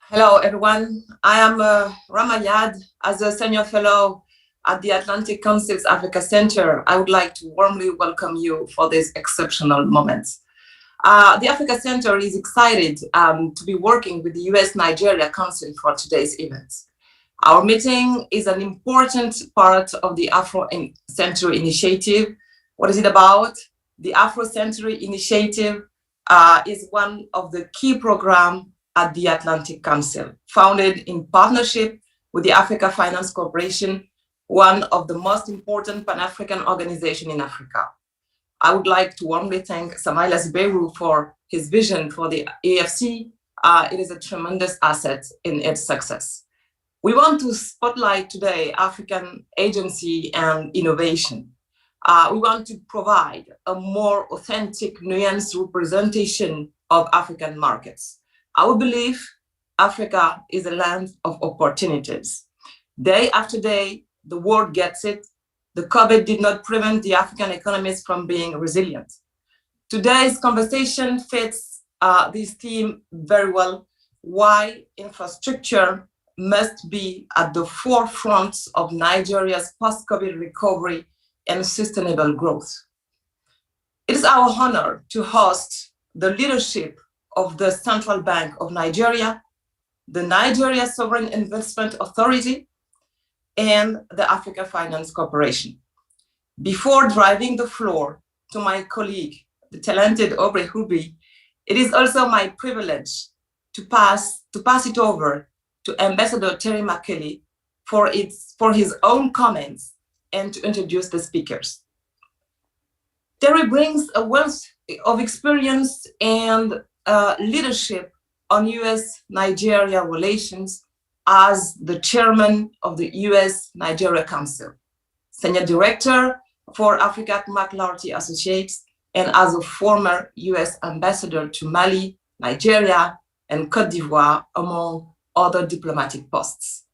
Hello, everyone. I am Ramayad. As a senior fellow at the Atlantic Council's Africa Center, I would like to warmly welcome you for this exceptional moment. The Africa Center is excited to be working with the US-Nigeria Council for today's event. Our meeting is an important part of the Afro Century Initiative. What is it about? The Afro Century Initiative is one of the key programs at the Atlantic Council, founded in partnership with the Africa Finance Corporation, one of the most important Pan-African organizations in Africa. I would like to warmly thank Samailas Beru for his vision for the AFC. It is a tremendous asset in its success. We want to spotlight today African agency and innovation. We want to provide a more authentic, nuanced representation of African markets. Our belief, Africa is a land of opportunities. Day after day, the world gets it. The COVID did not prevent the African economies from being resilient. Today's conversation fits this theme very well, why infrastructure must be at the forefront of Nigeria's post-COVID recovery and sustainable growth. It is our honor to host the leadership of the Central Bank of Nigeria, the Nigeria Sovereign Investment Authority, and the Africa Finance Corporation. Before driving the floor to my colleague, the talented Aubrey Hubi, it is also my privilege to pass it over to Ambassador Terry McKelly for his own comments and to introduce the speakers. Terry brings a wealth of experience and leadership on US-Nigeria relations as the chairman of the US-Nigeria Council, senior director for Africa at McLarty Associates, and as a former US ambassador to Mali, Nigeria, and Cote d'Ivoire, among other diplomatic posts.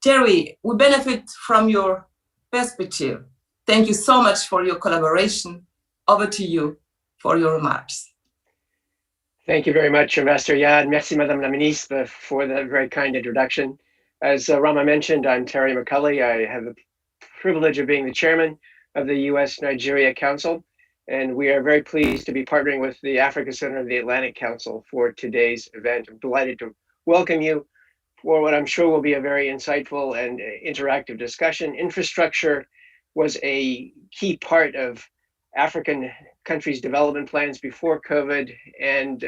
Terry, we benefit from your perspective. Thank you so much for your collaboration. Over to you for your remarks. Thank you very much, Ambassador Yad. Merci, Madame la Ministre, for that very kind introduction. As Rama mentioned, I'm Terry McCulley. I have the privilege of being the chairman of the US-Nigeria Council, and we are very pleased to be partnering with the Africa Center of the Atlantic Council for today's event. I'm delighted to welcome you for what I'm sure will be a very insightful and interactive discussion. Infrastructure was a key part of African countries' development plans before COVID, and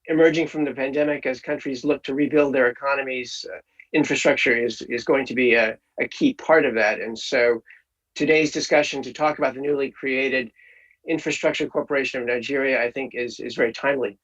emerging from the pandemic as countries look to rebuild their economies, infrastructure is going to be a key part of that. And so today's discussion to talk about the newly created Infrastructure Corporation of Nigeria, I think is very timely.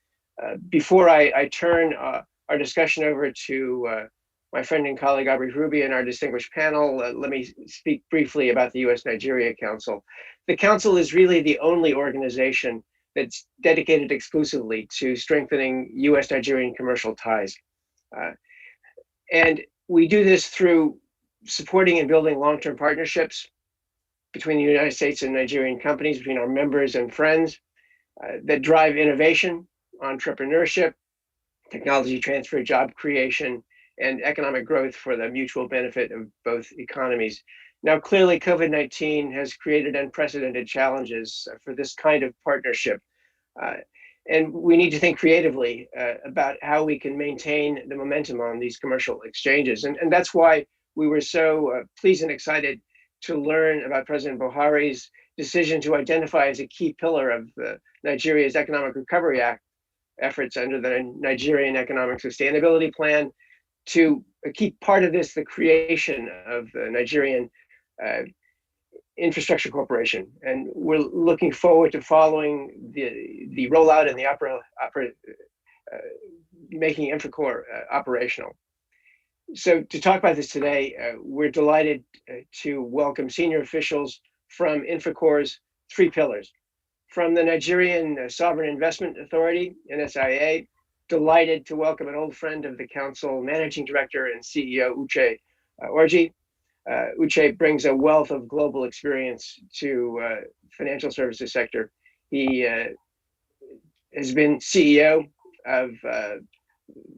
Before I turn our discussion over to my friend and colleague Aubrey Ruby and our distinguished panel, let me speak briefly about the US-Nigeria Council. The Council is really the only organization that's dedicated exclusively to strengthening US-Nigerian commercial ties. And we do this through supporting and building long-term partnerships between the United States and Nigerian companies, between our members and friends that drive innovation, entrepreneurship, technology transfer, job creation, and economic growth for the mutual benefit of both economies. Now, clearly, COVID-19 has created unprecedented challenges for this kind of partnership. And we need to think creatively about how we can maintain the momentum on these commercial exchanges. And that's why we were so pleased and excited to learn about President Buhari's decision to identify as a key pillar of Nigeria's Economic Recovery Act efforts under the Nigerian Economic Sustainability Plan, to a key part of this, the creation of the Nigerian Infrastructure Corporation. And we're looking forward to following the rollout and the making InfraCorp operational. So to talk about this today, we're delighted to welcome senior officials from InfraCorp's three pillars. From the Nigerian Sovereign Investment Authority, NSIA, delighted to welcome an old friend of the Council, Managing Director and CEO Uche Orji. Uche brings a wealth of global experience to financial services sector. He has been CEO of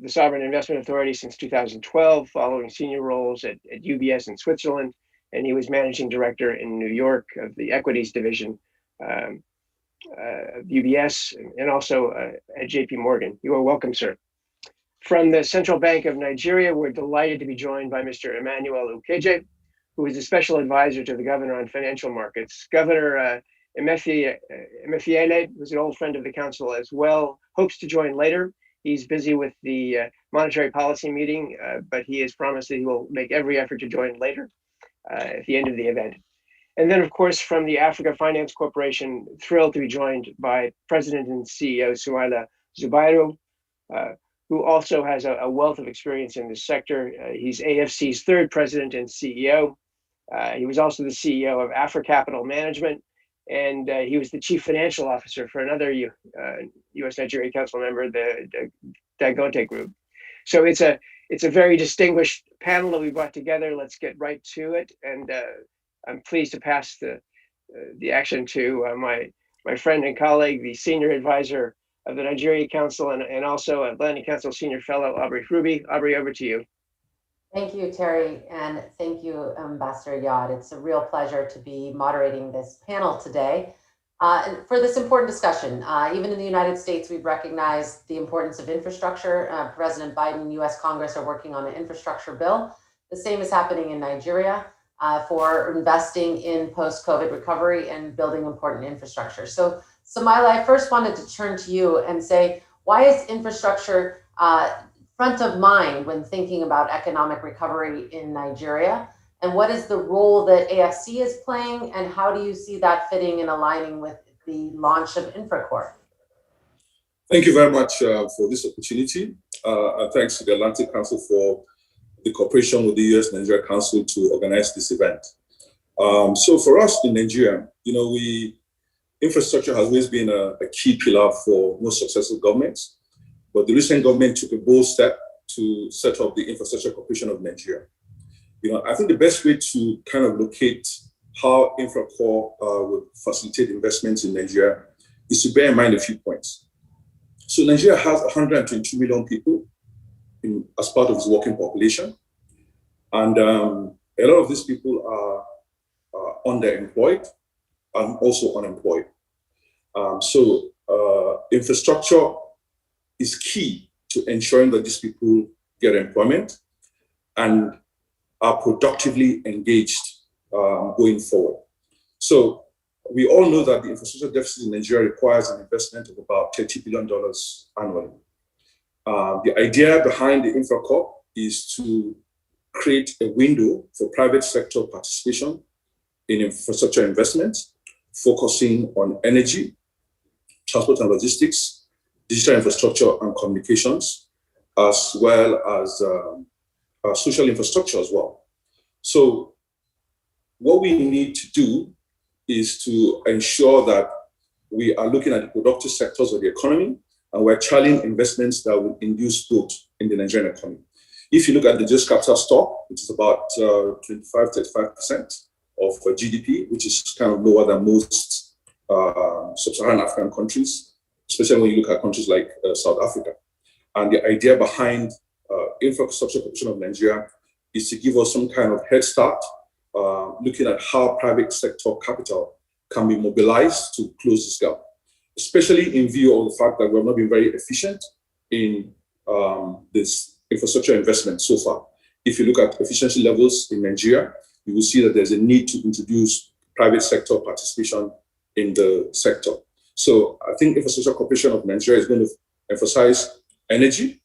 the Sovereign Investment Authority since 2012, following senior roles at UBS in Switzerland, and he was managing director in New York of the equities division of UBS, and also at JP Morgan. You are welcome, sir. From the Central Bank of Nigeria, we're delighted to be joined by Mr. Emmanuel Ukeje, who is the special advisor to the governor on financial markets. Governor Emefiele, who's an old friend of the council as well, hopes to join later. He's busy with the monetary policy meeting, but he has promised that he will make every effort to join later at the end of the event. And then, of course, from the Africa Finance Corporation, thrilled to be joined by President and CEO Sumaila Zubairu, who also has a wealth of experience in this sector. He's AFC's third president and CEO. He was also the CEO of AfriCapital Management, and he was the chief financial officer for another U.S. Nigeria Council member, the Dagote Group. So it's a very distinguished panel that we brought together. Let's get right to it, and I'm pleased to pass the action to my friend and colleague, the senior advisor of the Nigeria Council, and also Atlantic Council Senior Fellow, Aubrey Fruby. Aubrey, over to you. Thank you, Terry, and thank you, Ambassador Yad. It's a real pleasure to be moderating this panel today for this important discussion. Even in the United States, we've recognized the importance of infrastructure. President Biden and US Congress are working on an infrastructure bill. The same is happening in Nigeria for investing in post-COVID recovery and building important infrastructure. So Sumaila, I first wanted to turn to you and say, why is infrastructure front of mind when thinking about economic recovery in Nigeria? And what is the role that AFC is playing? And how do you see that fitting and aligning with the launch of InfraCorp? Thank you very much for this opportunity. And thanks to the Atlantic Council for the cooperation with the US-Nigeria Council to organize this event. So for us in Nigeria, infrastructure has always been a key pillar for most successful governments. But the recent government took a bold step to set up the Infrastructure Corporation of Nigeria. I think the best way to kind of locate how InfraCorp would facilitate investments in Nigeria is to bear in mind a few points. So Nigeria has 122 million people as part of its working population. And a lot of these people are underemployed and also unemployed. So infrastructure is key to ensuring that these people get employment and are productively engaged going forward. So we all know that the infrastructure deficit in Nigeria requires an investment of about $30 billion annually. The idea behind the InfraCorp is to create a window for private sector participation in infrastructure investments, focusing on energy, transport and logistics, digital infrastructure and communications, as well as social infrastructure as well. So what we need to do is to ensure that we are looking at the productive sectors of the economy, and we're channeling investments that will induce growth in the Nigerian economy. If you look at the just capital stock, which is about 25-35% of GDP, which is kind of lower than most sub-Saharan African countries, especially when you look at countries like South Africa. And the idea behind Infrastructure Corporation of Nigeria is to give us some kind of head start, looking at how private sector capital can be mobilized to close this gap, especially in view of the fact that we've not been very efficient in this infrastructure investment so far. If you look at efficiency levels in Nigeria, you will see that there's a need to introduce private sector participation in the sector. So I think Infrastructure Corporation of Nigeria is going to emphasize energy,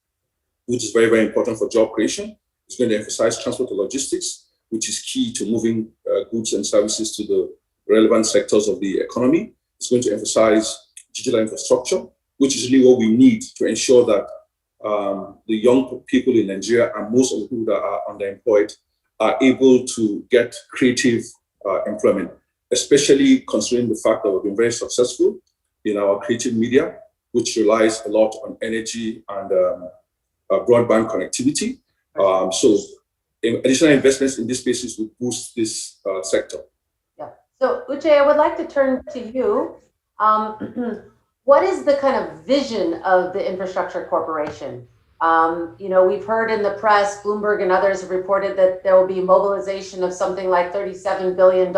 which is very, very important for job creation. It's going to emphasize transport and logistics, which is key to moving goods and services to the relevant sectors of the economy. It's going to emphasize digital infrastructure, which is really what we need to ensure that the young people in Nigeria and most of the people that are underemployed are able to get creative employment, especially considering the fact that we've been very successful in our creative media, which relies a lot on energy and broadband connectivity. So additional investments in these spaces would boost this sector. Yeah. So Uche, I would like to turn to you. What is the kind of vision of the Infrastructure Corporation? We've heard in the press, Bloomberg and others have reported that there will be mobilization of something like $37 billion.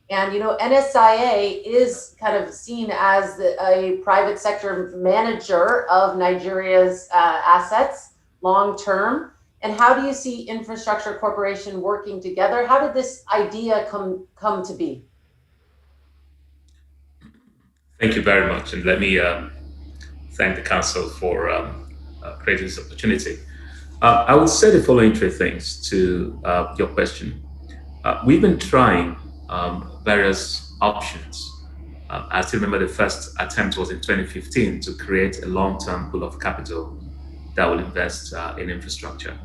And, NSIA is kind of seen as a private sector manager of Nigeria's assets long-term. And how do you see Infrastructure Corporation working together? How did this idea come to be? Thank you very much. And let me thank the Council for creating this opportunity. I will say the following three things to your question. We've been trying various options. I still remember the first attempt was in 2015 to create a long-term pool of capital that will invest in infrastructure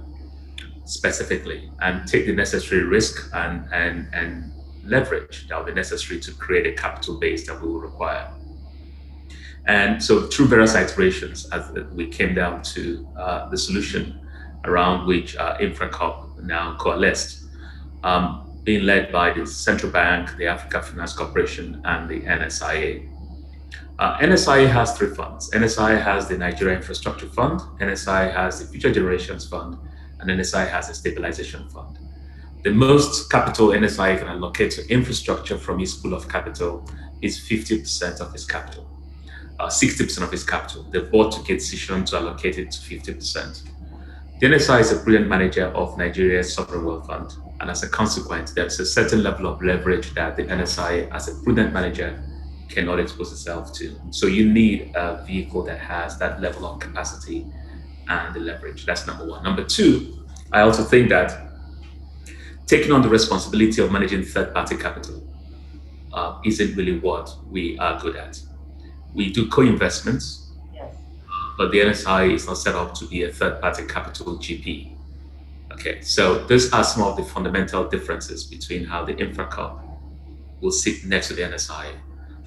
specifically and take the necessary risk and leverage that will be necessary to create a capital base that we will require. And so through various iterations, we came down to the solution around which InfraCorp now coalesced, being led by the Central Bank, the Africa Finance Corporation, and the NSIA. NSIA has three funds. NSIA has the Nigeria Infrastructure Fund, NSIA has the Future Generations Fund, and NSIA has a Stabilization Fund. The most capital NSIA can allocate to infrastructure from its pool of capital is 50% of its capital. 60% of its capital. The board took a decision to allocate it to 50%. The NSI is a brilliant manager of Nigeria's sovereign wealth fund, and as a consequence, there's a certain level of leverage that the NSI, as a prudent manager, cannot expose itself to. So you need a vehicle that has that level of capacity and the leverage. That's number one. Number two, I also think that taking on the responsibility of managing third-party capital isn't really what we are good at. We do co-investments, Yes. but the NSI is not set up to be a third-party capital GP. Okay, so these are some of the fundamental differences between how the InfraCorp will sit next to the NSI.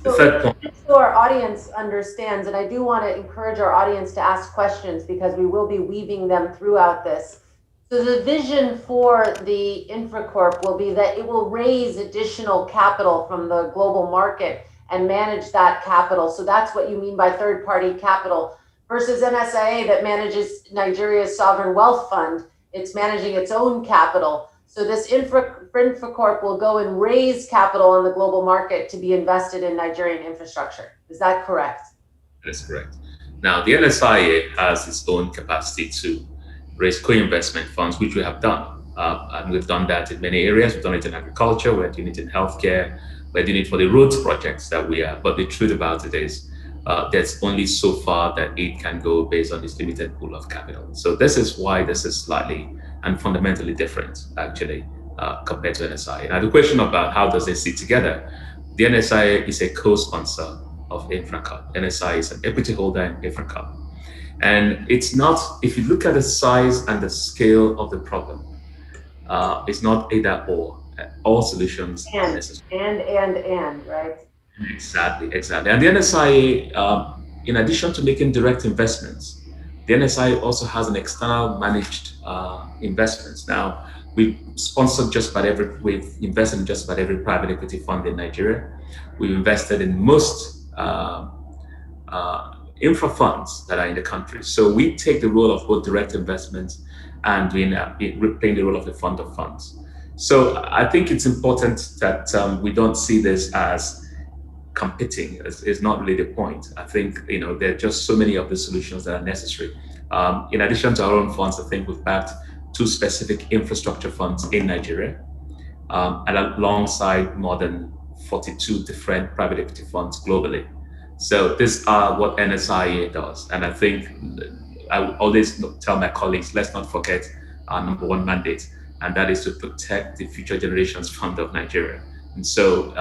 The third point. So our audience understands, and I do want to encourage our audience to ask questions because we will be weaving them throughout this. So the vision for the InfraCorp will be that it will raise additional capital from the global market and manage that capital. So that's what you mean by third-party capital versus NSIA that manages Nigeria's sovereign wealth fund. It's managing its own capital. So this InfraCorp will go and raise capital on the global market to be invested in Nigerian infrastructure. Is that correct? That is correct. Now, the NSIA has its own capacity to raise co-investment funds, which we have done. And we've done that in many areas. We've done it in agriculture, we're doing it in healthcare, we're doing it for the roads projects that we are. But the truth about it is there's only so far that it can go based on this limited pool of capital. So this is why this is slightly and fundamentally different, actually, compared to NSIA. Now, the question about how does it sit together? The NSIA is a co-sponsor of InfraCorp. NSIA is an equity holder in InfraCorp. And it's not, if you look at the size and the scale of the problem, it's not either or. All solutions are necessary. And, right? Exactly. And the NSIA, in addition to making direct investments, the NSIA also has an external managed investments. Now, we've invested in just about every private equity fund in Nigeria. We've invested in most infra funds that are in the country. So we take the role of both direct investments and playing the role of the fund of funds. So I think it's important that we don't see this as competing. It's not really the point. I think there are just so many of the solutions that are necessary. In addition to our own funds, I think we've backed 2 specific infrastructure funds in Nigeria, and alongside more than 42 different private equity funds globally. So these are what NSIA does. And I think I will always tell my colleagues, let's not forget our number 1 mandate, and that is to protect the Future Generations Fund of Nigeria. And so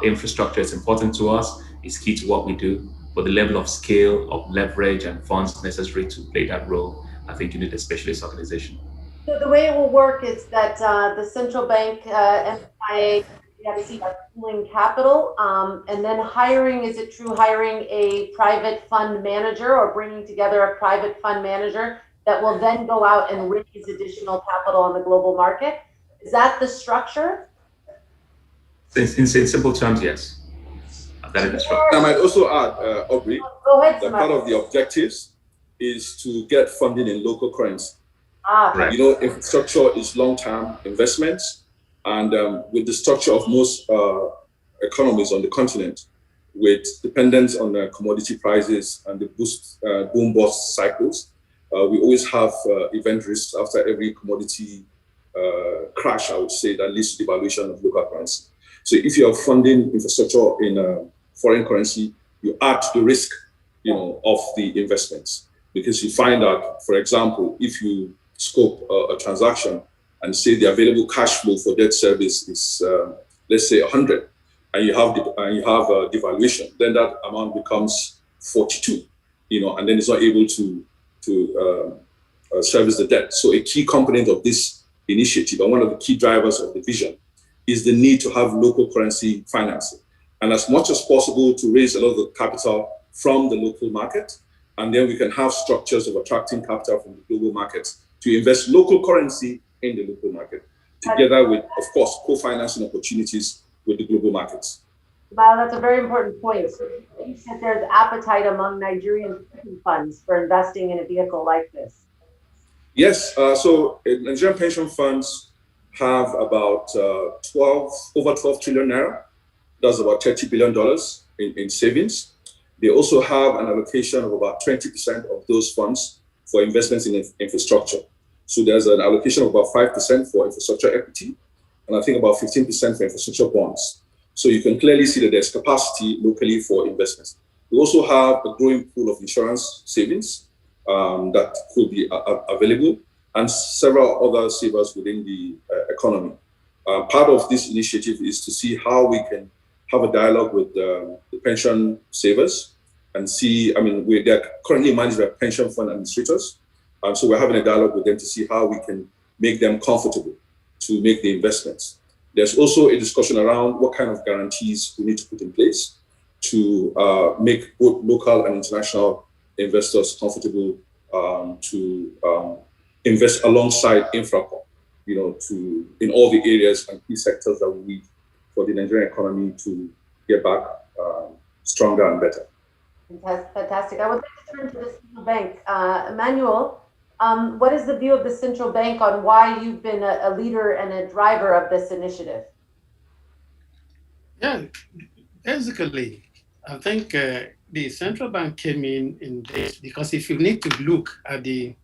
infrastructure is important to us, it's key to what we do, but the level of scale, of leverage and funds necessary to play that role, I think you need a specialist organization. So the way it will work is that the central bank, NSIA, are pooling capital, and then hiring, is it true, hiring a private fund manager or bringing together a private fund manager that will then go out and raise additional capital on the global market? Is that the structure? In simple terms, yes. That is the structure. I might also add, Aubrey, Go ahead, that part of the objectives is to get funding in local currency. Right. You know, infrastructure is long-term investments, and with the structure of most economies on the continent, with dependence on commodity prices and the boom bust cycles, we always have event risks after every commodity crash, I would say, that leads to devaluation of local currency. So if you are funding infrastructure in foreign currency, you add to the risk, you know, of the investments, because you find out, for example, if you scope a transaction and say the available cash flow for debt service is let's say 100, and you have devaluation, then that amount becomes 42, you know, and then it's not able to service the debt. So a key component of this initiative, and one of the key drivers of the vision, is the need to have local currency financing, and as much as possible to raise a lot of the capital from the local market, and then we can have structures of attracting capital from the global markets to invest local currency in the local market, together with, of course, co-financing opportunities with the global markets. Wow, that's a very important point. So you said there's appetite among Nigerian pension funds for investing in a vehicle like this. Yes, so Nigerian pension funds have about over 12 trillion naira. That's about $30 billion in savings. They also have an allocation of about 20% of those funds for investments in infrastructure. So there's an allocation of about 5% for infrastructure equity, and I think about 15% for infrastructure bonds. So you can clearly see that there's capacity locally for investments. We also have a growing pool of insurance savings that could be available, and several other savers within the economy. Part of this initiative is to see how we can have a dialogue with the pension savers and see, they're currently managed by pension fund administrators. So we're having a dialogue with them to see how we can make them comfortable to make the investments. There's also a discussion around what kind of guarantees we need to put in place to make both local and international investors comfortable to invest alongside InfraCorp, you know, in all the areas and key sectors that we need for the Nigerian economy to get back stronger and better. Fantastic. I would like to turn to the central bank. Emmanuel, what is the view of the central bank on why you've been a leader and a driver of this initiative? Yeah, basically, I think the central bank came in this because if you need to look at the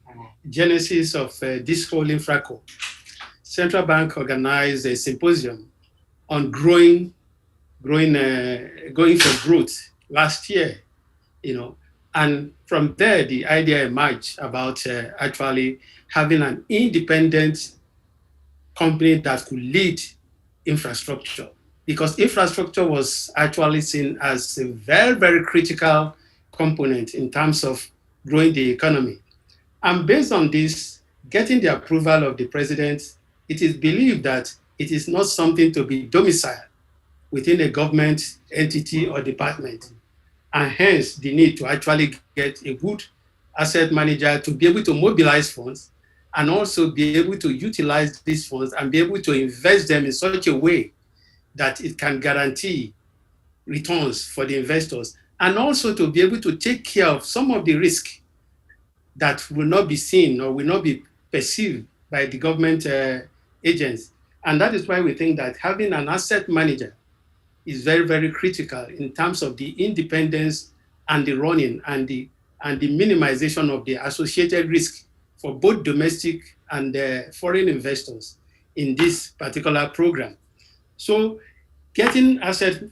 genesis of this whole InfraCorp, central bank organized a symposium on going for growth last year, you know, and from there the idea emerged about actually having an independent company that could lead infrastructure, because infrastructure was actually seen as a very, very critical component in terms of growing the economy. And based on this, getting the approval of the president, it is believed that it is not something to be domiciled within a government entity or department, and hence the need to actually get a good asset manager to be able to mobilize funds and also be able to utilize these funds and be able to invest them in such a way that it can guarantee returns for the investors, and also to be able to take care of some of the risk that will not be seen or will not be perceived by the government agents. And that is why we think that having an asset manager is very, very critical in terms of the independence and the running and the minimization of the associated risk for both domestic and foreign investors in this particular program. So getting asset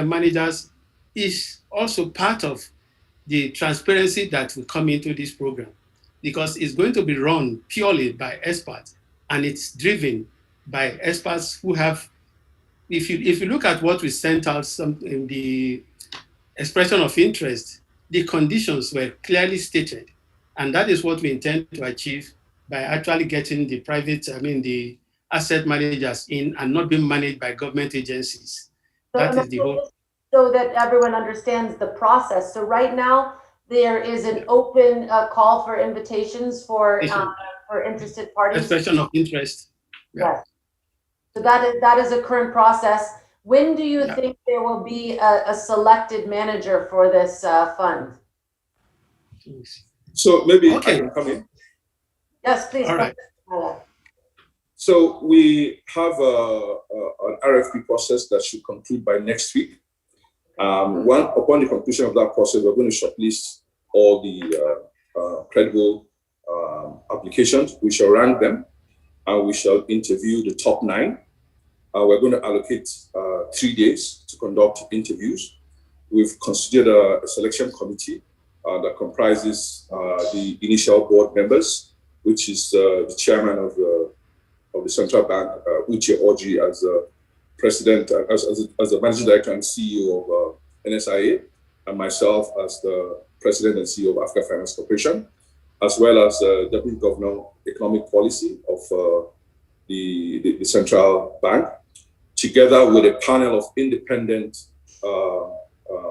managers is also part of the transparency that will come into this program, because it's going to be run purely by experts, and it's driven by experts who have, if you look at what we sent out in the expression of interest, the conditions were clearly stated. And that is what we intend to achieve by actually getting the asset managers in and not being managed by government agencies. That is the whole. So that everyone understands the process. So right now, there is an open call for invitations for interested parties. Expression of interest. Yeah. Yes. So that is a current process. When do you think there will be a selected manager for this fund? So maybe Okay. I can come in. Yes, please. All right. So we have an RFP process that should conclude by next week. Upon the conclusion of that process, we're going to shortlist all the credible applications. We shall rank them, and we shall interview the top 9. We're going to allocate 3 days to conduct interviews. We've considered a selection committee that comprises the initial board members, which is the chairman of the central bank, Uche Orji, as president, as the managing director and CEO of NSIA, and myself as the president and CEO of Africa Finance Corporation, as well as deputy governor economic policy of the central bank, together with a panel of independent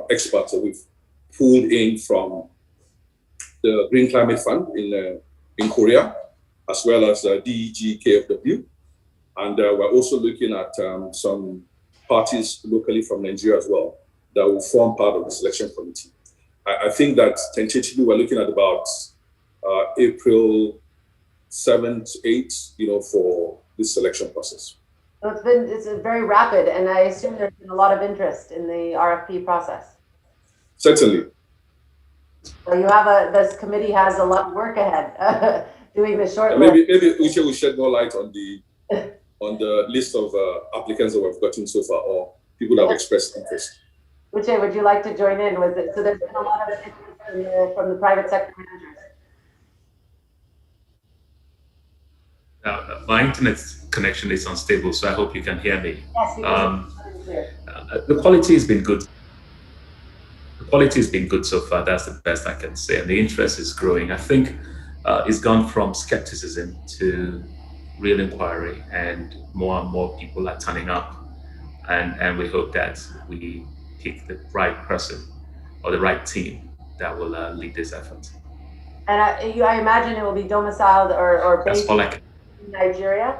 experts that we've pulled in from the Green Climate Fund in Korea, as well as DEG KFW. And we're also looking at some parties locally from Nigeria as well that will form part of the selection committee. I think that tentatively we're looking at about April 7th, 8th, for this selection process. So it's very rapid, and I assume there's been a lot of interest in the RFP process. Certainly. So you have this committee has a lot of work ahead doing the short list. Maybe Uche will shed more light on the list of applicants that we've gotten so far, or people that have expressed interest. Uche, would you like to join in with it? So there's been a lot of interest from the private sector managers. My internet connection is unstable, so I hope you can hear me. Yes, the quality has been good. The quality has been good so far. That's the best I can say, and the interest is growing. I think it's gone from skepticism to real inquiry, and more people are turning up, and we hope that we pick the right person or the right team that will lead this effort. And I imagine it will be domiciled or based in Nigeria.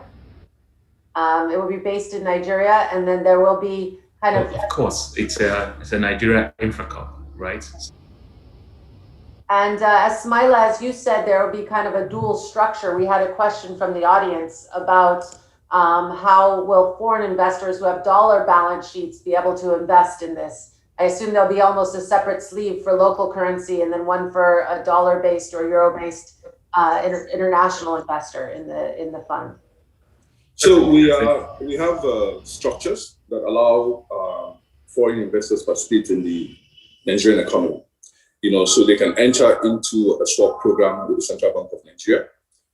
It will be based in Nigeria, and then there will be kind of. Of course, it's a Nigeria InfraCorp, right? And as Smaila, as you said, there will be kind of a dual structure. We had a question from the audience about how will foreign investors who have dollar balance sheets be able to invest in this? I assume there'll be almost a separate sleeve for local currency and then one for a dollar-based or euro-based international investor in the fund. So we have structures that allow foreign investors to participate in the Nigerian economy. So they can enter into a swap program with the Central Bank of Nigeria,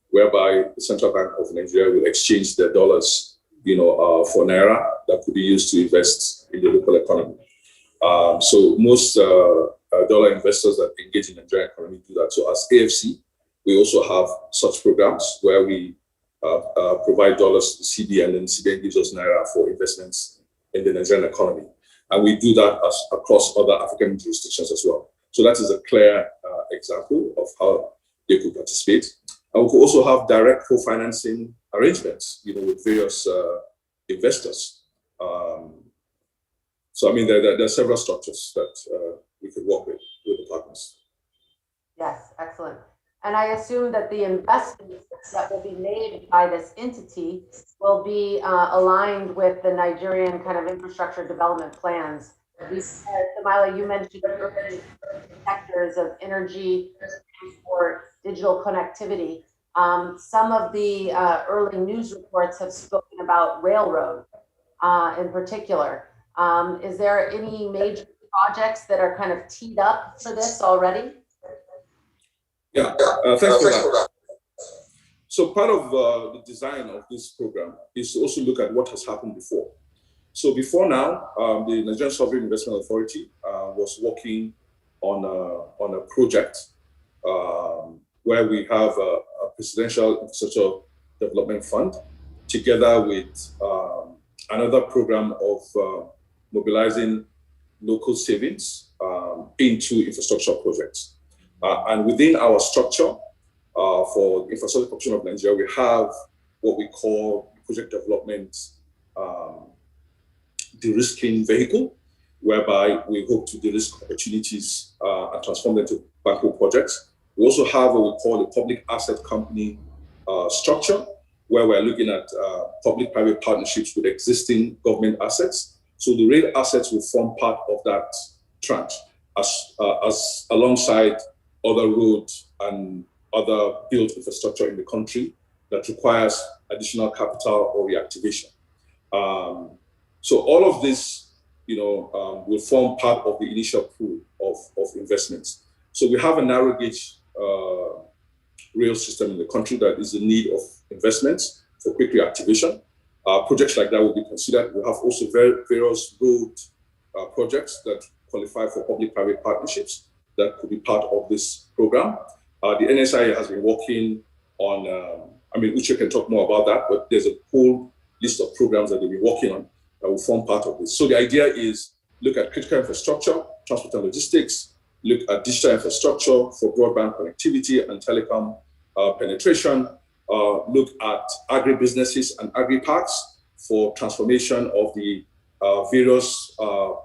whereby the Central Bank of Nigeria will exchange their dollars, for naira that could be used to invest in the local economy. So most dollar investors that engage in the Nigerian economy do that. So as AFC, we also have such programs where we provide dollars to CBN, and then CBN gives us naira for investments in the Nigerian economy. And we do that across other African jurisdictions as well. So that is a clear example of how they could participate. And we could also have direct co-financing arrangements, with various investors. So, I mean, there are several structures that we could work with the partners. Yes, excellent. And I assume that the investments that will be made by this entity will be aligned with the Nigerian kind of infrastructure development plans. Smaila, you mentioned urban sectors of energy, transport, digital connectivity. Some of the early news reports have spoken about railroad in particular. Is there any major projects that are kind of teed up for this already? Yeah, thanks for that. So part of the design of this program is to also look at what has happened before. So before now, the Nigerian Sovereign Investment Authority was working on a project where we have a presidential infrastructure development fund together with another program of mobilizing local savings into infrastructure projects. And within our structure for the Infrastructure Corporation of Nigeria, we have what we call project development de-risking vehicle, whereby we hope to de-risk opportunities and transform them to bankable projects. We also have what we call a public asset company structure, where we're looking at public-private partnerships with existing government assets. So the rail assets will form part of that tranche, as alongside other roads and other built infrastructure in the country that requires additional capital or reactivation. So all of this, will form part of the initial pool of investments. So we have a narrow gauge rail system in the country that is in need of investments for quick reactivation. Projects like that will be considered. We have also various road projects that qualify for public-private partnerships that could be part of this program. The NSIA has been working on, Uche can talk more about that, but there's a whole list of programs that they've been working on that will form part of this. So the idea is look at critical infrastructure, transport and logistics, look at digital infrastructure for broadband connectivity and telecom penetration, look at agribusinesses and agri-parks for transformation of the various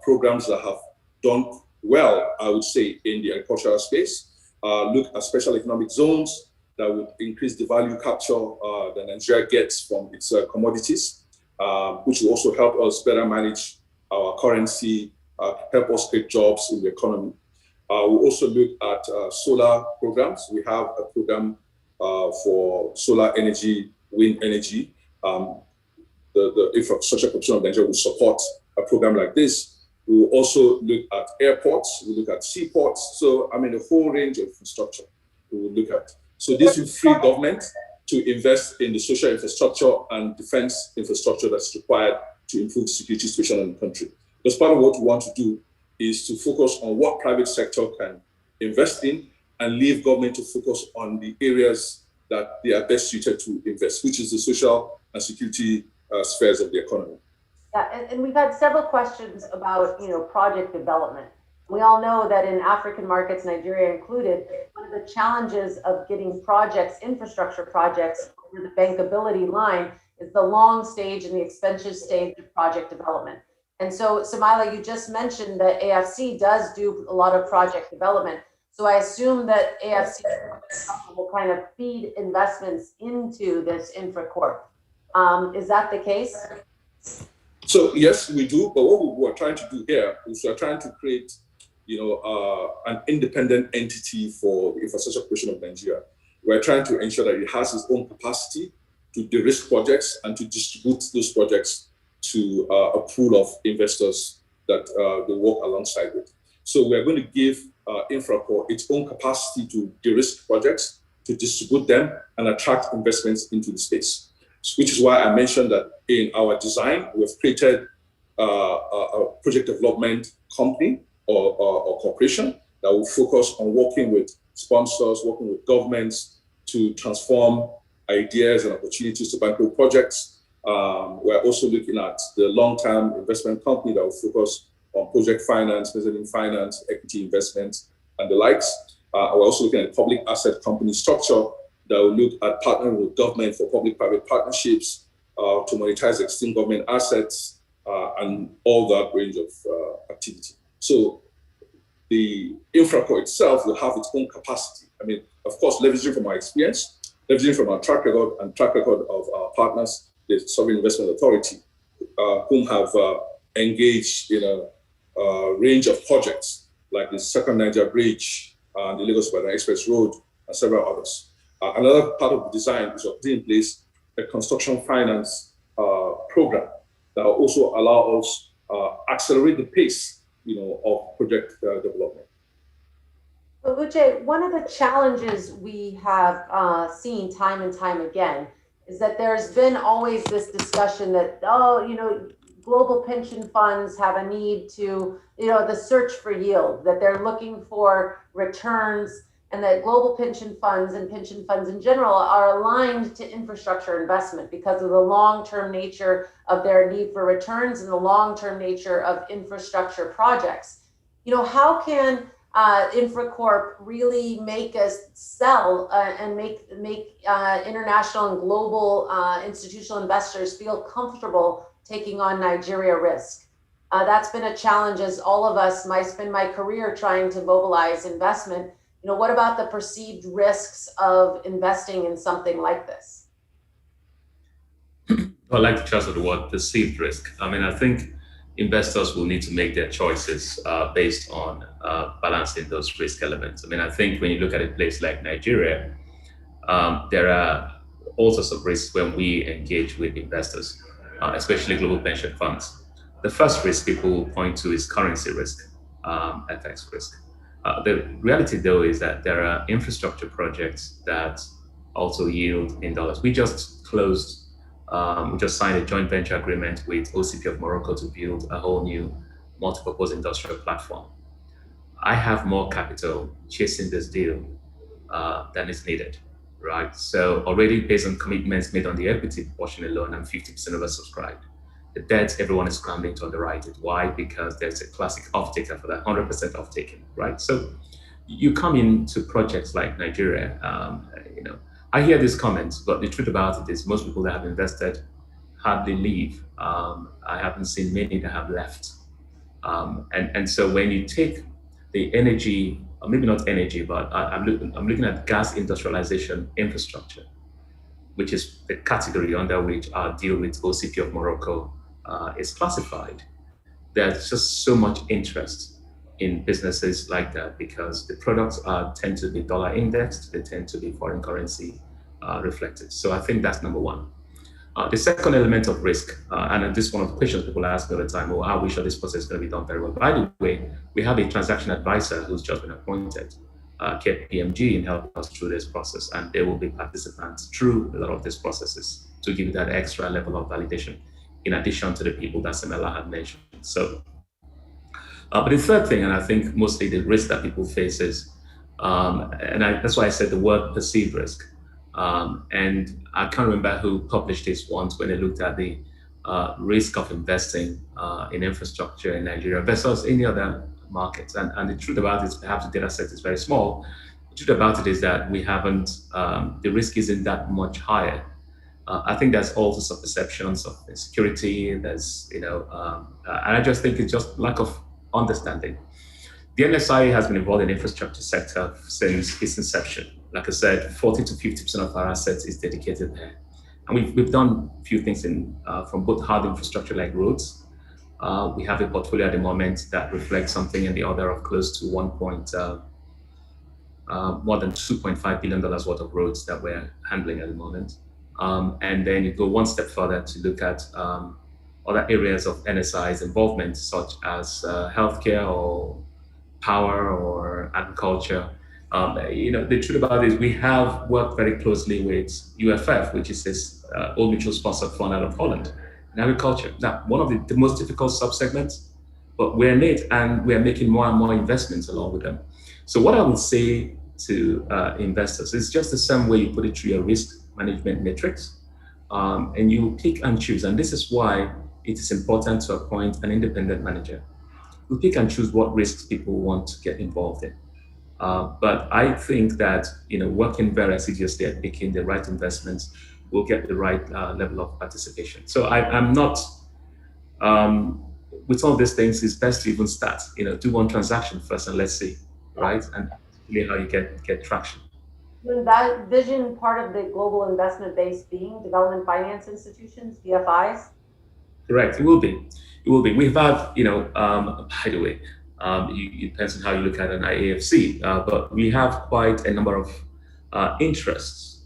programs that have done well, I would say, in the agricultural space. Look at special economic zones that would increase the value capture that Nigeria gets from its commodities, which will also help us better manage our currency, help us create jobs in the economy. We'll also look at solar programs. We have a program for solar energy, wind energy. The Infrastructure Corporation of Nigeria will support a program like this. We will also look at airports, we look at seaports. So, a whole range of infrastructure we will look at. So this will free government to invest in the social infrastructure and defense infrastructure that's required to improve the security situation in the country. Because part of what we want to do is to focus on what private sector can invest in and leave government to focus on the areas that they are best suited to invest, which is the social and security spheres of the economy. Yeah, and we've had several questions about, project development. We all know that in African markets, Nigeria included, one of the challenges of getting projects, infrastructure projects, over the bankability line is the long stage and the expensive stage of project development. And so, Samaila, you just mentioned that AFC does do a lot of project development. So I assume that AFC will kind of feed investments into this InfraCorp. Is that the case? So yes, we do. But what we're trying to do here is we're trying to create, an independent entity for the Infrastructure Corporation of Nigeria. We're trying to ensure that it has its own capacity to de-risk projects and to distribute those projects to a pool of investors that they work alongside with. So we're going to give InfraCorp its own capacity to de-risk projects, to distribute them and attract investments into the space. Which is why I mentioned that in our design, we've created a project development company or corporation that will focus on working with sponsors, working with governments to transform ideas and opportunities to bankroll projects. We're also looking at the long-term investment company that will focus on project finance, mezzanine finance, equity investments, and the likes. We're also looking at public asset company structure that will look at partnering with government for public-private partnerships to monetize existing government assets and all that range of activity. So the InfraCorp itself will have its own capacity. Of course, leveraging from our experience, leveraging from our track record and track record of our partners, the Sovereign Investment Authority, whom have engaged in a range of projects like the Second Niger Bridge, the Lagos-Ibadan Express Road, and several others. Another part of the design is to put in place a construction finance program that will also allow us accelerate the pace, of project development. Well, Uche, one of the challenges we have seen time and time again is that there's been always this discussion that, global pension funds have a need to, the search for yield, that they're looking for returns, and that global pension funds and pension funds in general are aligned to infrastructure investment because of the long-term nature of their need for returns and the long-term nature of infrastructure projects. How can InfraCorp really make us sell and make international and global institutional investors feel comfortable taking on Nigeria risk? That's been a challenge as all of us, I spend my career trying to mobilize investment. What about the perceived risks of investing in something like this? I like the choice of the word perceived risk. I mean, I think investors will need to make their choices based on balancing those risk elements. I mean, I think when you look at a place like Nigeria, there are all sorts of risks when we engage with investors, especially global pension funds. The first risk people point to is currency risk, FX risk. The reality, though, is that there are infrastructure projects that also yield in dollars. We just signed a joint venture agreement with OCP of Morocco to build a whole new multi-purpose industrial platform. I have more capital chasing this deal than is needed, right? So already based on commitments made on the equity portion alone, I'm 50% oversubscribed. The debt, everyone is scrambling to underwrite it. Why? Because there's a classic off-taker for that, 100% off-taking, right? So you come into projects like Nigeria, I hear these comments, but the truth about it is most people that have invested hardly leave. I haven't seen many that have left. And so when you take the energy, or maybe not energy, but I'm looking at gas industrialization infrastructure, which is the category under which our deal with OCP of Morocco is classified. There's just so much interest in businesses like that because the products tend to be dollar indexed, they tend to be foreign currency reflected. So I think that's number one. The second element of risk, and this is one of the questions people ask me all the time, are we sure this process is going to be done very well? By the way, we have a transaction advisor who's just been appointed, KPMG, in helping us through this process, and they will be participants through a lot of these processes to give you that extra level of validation, in addition to the people that Samela had mentioned. So, but the third thing, and I think mostly the risk that people face is, that's why I said the word perceived risk. And I can't remember who published this once when they looked at the risk of investing in infrastructure in Nigeria versus any other markets. And the truth about it is perhaps the data set is very small. The truth about it is that we haven't, the risk isn't that much higher. I think there's all sorts of perceptions of insecurity, there's, and I just think it's just lack of understanding. The NSI has been involved in the infrastructure sector since its inception. Like I said, 40 to 50% of our assets is dedicated there. And we've done a few things from both hard infrastructure like roads. We have a portfolio at the moment that reflects something in the order of close to more than $2.5 billion worth of roads that we're handling at the moment. And then you go one step further to look at other areas of NSI's involvement, such as healthcare or power or agriculture. The truth about it is we have worked very closely with UFF, which is this old mutual sponsored fund out of Holland in agriculture. Now, one of the most difficult subsegments, but we're in it and we're making more and more investments along with them. So what I would say to investors is just the same way you put it through your risk management matrix, and you pick and choose. And this is why it is important to appoint an independent manager. You pick and choose what risks people want to get involved in. But I think that working very assiduously at picking the right investments will get the right level of participation. So I'm not, with some of these things, it's best to even start, do one transaction first and let's see, right? And really how you get traction. Is that vision part of the global investment base being development finance institutions, DFIs? Correct, it will be. It will be. We've had, by the way, it depends on how you look at an IAFC, but we have quite a number of interests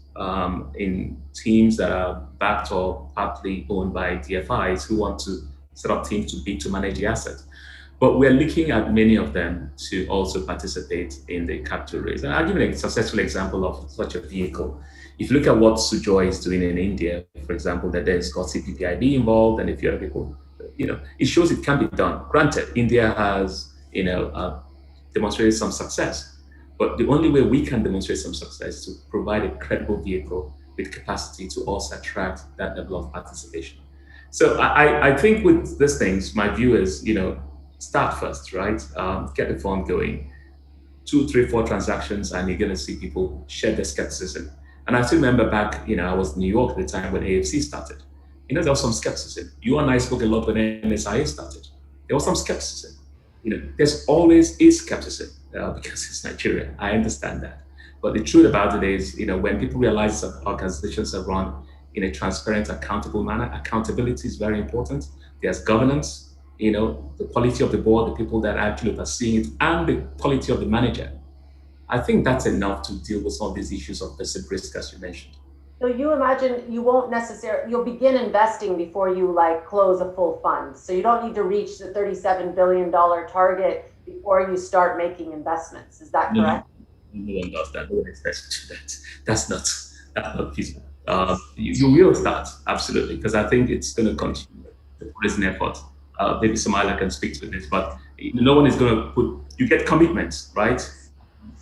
in teams that are backed or partly owned by DFIs who want to set up teams to manage the asset. But we're looking at many of them to also participate in the capital raise. And I'll give you a successful example of such a vehicle. If you look at what Sujoy is doing in India, for example, that there's got CPPIB involved and a few other people, it shows it can be done. Granted, India has demonstrated some success. But the only way we can demonstrate some success is to provide a credible vehicle with capacity to also attract that level of participation. So I think with these things, my view is, start first, right? Get the fund going. 2, 3, 4 transactions, and you're going to see people share their skepticism. And I still remember back, I was in New York at the time when AFC started. There was some skepticism. You and I spoke a lot when NSIA started. There was some skepticism. There's always is skepticism. because it's Nigeria. I understand that. But the truth about it is, when people realize that organizations are run in a transparent, accountable manner, accountability is very important. There's governance, the quality of the board, the people that are actually overseeing it, and the quality of the manager. I think that's enough to deal with some of these issues of perceived risk, as you mentioned. So you imagine you'll begin investing before you close a full fund. So you don't need to reach the $37 billion target before you start making investments. Is that correct? No one does that. No one expects to do that. That's not feasible. You will start, absolutely, because I think it's going to continue to put an effort. Maybe Samila can speak to this, but no one is going to you get commitments, right?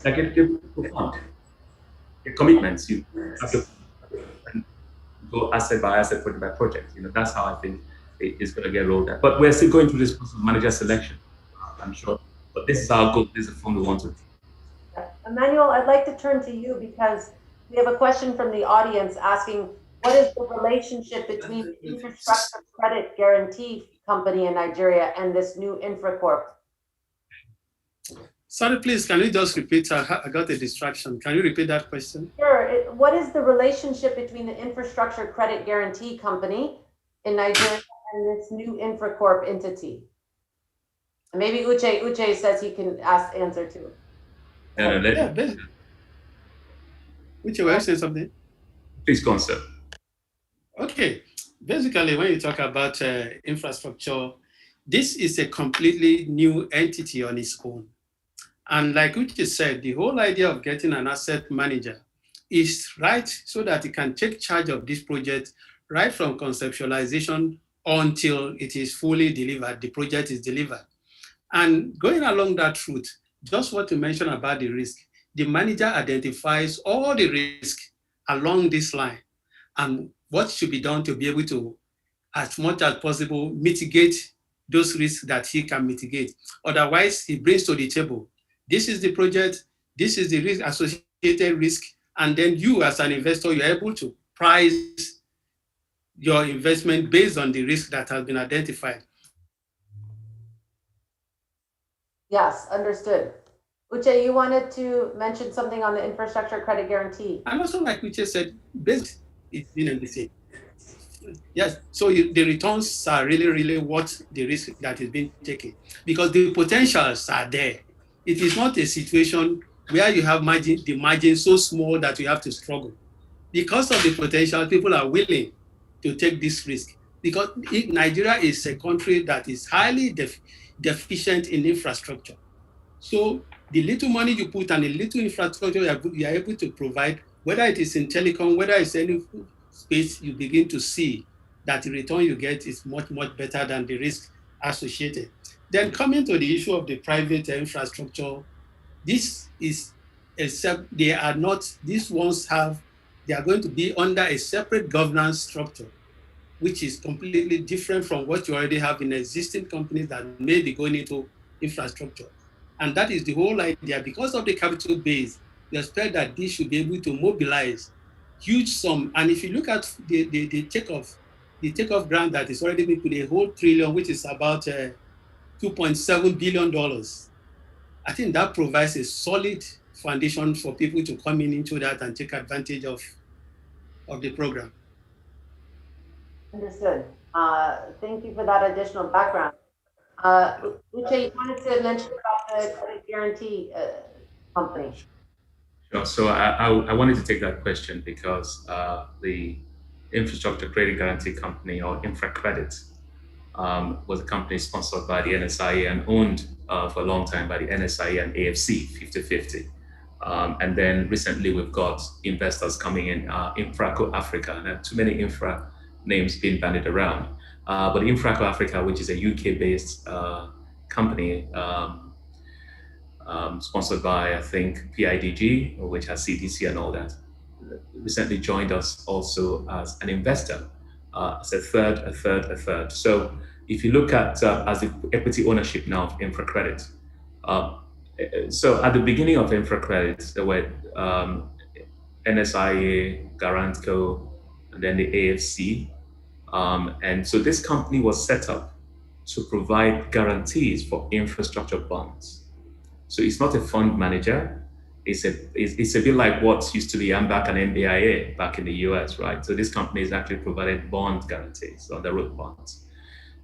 Like a fund. Get commitments. You have to go asset by asset, project by project. That's how I think it's going to get rolled out. But we're still going through this process of manager selection, I'm sure. But this is our goal. This is the fund we want to. Emmanuel, I'd like to turn to you because we have a question from the audience asking, what is the relationship between the Infrastructure Credit Guarantee Company in Nigeria and this new InfraCorp? Sorry, please, can you just repeat? I got a distraction. Can you repeat that question? Sure. What is the relationship between the Infrastructure Credit Guarantee Company in Nigeria and this new InfraCorp entity? And maybe Uche says he can answer too. Yeah, Uche, will you say something? Please go on, sir. Okay. Basically, when you talk about infrastructure, this is a completely new entity on its own. And like Uche said, the whole idea of getting an asset manager is right so that it can take charge of this project right from conceptualization until it is fully delivered, the project is delivered. And going along that route, just what you mentioned about the risk, the manager identifies all the risk along this line and what should be done to be able to, as much as possible, mitigate those risks that he can mitigate. Otherwise, he brings to the table, this is the project, this is the risk, associated risk, and then you as an investor, you're able to price your investment based on the risk that has been identified. Yes, understood. Uche, you wanted to mention something on the Infrastructure Credit Guarantee. And also, like Uche said, based it's been the same. Yes, so the returns are really worth the risk that is being taken because the potentials are there. It is not a situation where you have the margin so small that you have to struggle. Because of the potential, people are willing to take this risk because Nigeria is a country that is highly deficient in infrastructure. So the little money you put and the little infrastructure you are able to provide, whether it is in telecom, whether it's any space, you begin to see that the return you get is much better than the risk associated. Then coming to the issue of the private infrastructure, this is they are not, these ones they are going to be under a separate governance structure, which is completely different from what you already have in existing companies that may be going into infrastructure. And that is the whole idea. Because of the capital base, we expect that this should be able to mobilize huge sum. And if you look at the takeoff grant that is already been put, a whole trillion, which is about $2.7 billion, I think that provides a solid foundation for people to come into that and take advantage of the program. Understood. Thank you for that additional background. Uche, you wanted to mention about the credit guarantee company. Sure. So I wanted to take that question because the Infrastructure Credit Guarantee Company, or InfraCredit, was a company sponsored by the NSIA and owned for a long time by the NSIA and AFC 50-50. And then recently we've got investors coming in, InfraCorp Africa. There are too many infra names being bandied around. But InfraCorp Africa, which is a UK-based company, sponsored by, I think, PIDG, which has CDC and all that, recently joined us also as an investor, as a third. So if you look at as the equity ownership now of InfraCredit, so at the beginning of InfraCredit, there were NSIA, Garantco, and then the AFC. And so this company was set up to provide guarantees for infrastructure bonds. So it's not a fund manager. It's a bit like what used to be AMBAC and NBIA back in the US, right? So this company is actually provided bond guarantees on the road bonds.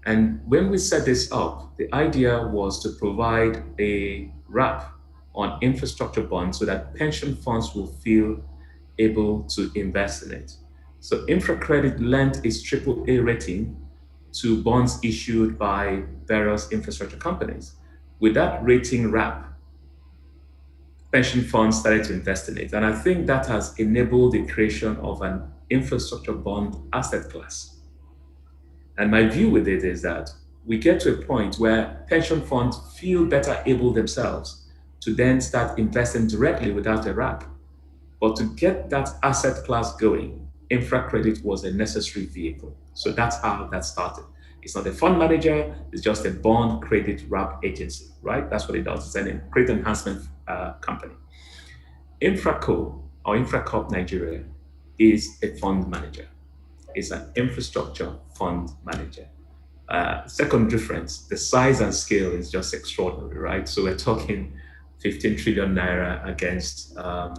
And when we set this up, the idea was to provide a wrap on infrastructure bonds so that pension funds will feel able to invest in it. So InfraCredit lent its AAA rating to bonds issued by various infrastructure companies. With that rating wrap, pension funds started to invest in it. And I think that has enabled the creation of an infrastructure bond asset class. And my view with it is that we get to a point where pension funds feel better able themselves to then start investing directly without a wrap. But to get that asset class going, InfraCredit was a necessary vehicle. So that's how that started. It's not a fund manager, it's just a bond credit wrap agency, right? That's what it does. It's a credit enhancement company. InfraCorp or InfraCorp Nigeria is a fund manager. It's an infrastructure fund manager. Second difference, the size and scale is just extraordinary, right? So we're talking 15 trillion naira against a